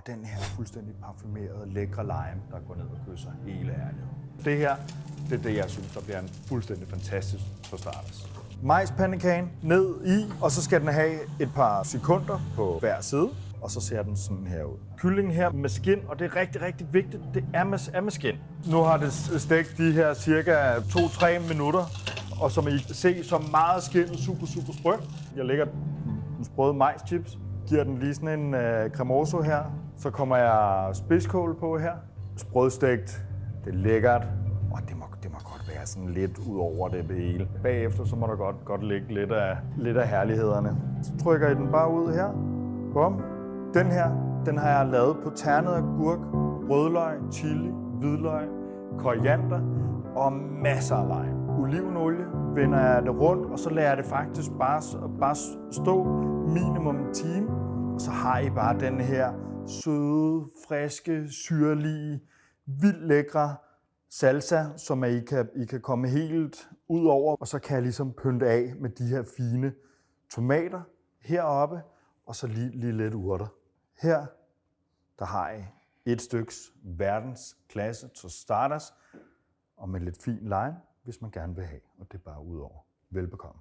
og den her fuldstændig parfumerede, lækre lime, der går ned og kysser hele ærligheden. Det her, det er det, jeg synes, der bliver en fuldstændig fantastisk tostades. Majspandekagen ned i, og så skal den have et par sekunder på hver side, og så ser den sådan her ud. Kyllingen her med skin, og det er rigtig, rigtig vigtigt, det er med skin. Nu har det stegt de her cirka 2-3 minutter, og som I kan se, så meget skinnet super sprød. Jeg lægger den sprøde majschips, giver den lige sådan en cremoso her. Så kommer jeg spidskål på her. Sprødstegt, det er lækkert, og det må godt være sådan lidt ud over det hele. Bagefter så må der godt ligge lidt af herlighederne. Så trykker I den bare ud her. Bum. Den her, den har jeg lavet på ternet agurk, rødløg, chili, hvidløg, koriander og masser af lime. Olivenolie vender jeg det rundt, og så lader jeg det faktisk bare stå minimum en time. Og så har I bare den her søde, friske, syrlige, vildt lækre salsa, som I kan komme helt ud over. Og så kan jeg ligesom pynte af med de her fine tomater heroppe, og så lige lidt urter. Her, der har I et styks verdens klasse tostadas, og med lidt fin lime, hvis man gerne vil have. Og det er bare ud over. Velbekomme.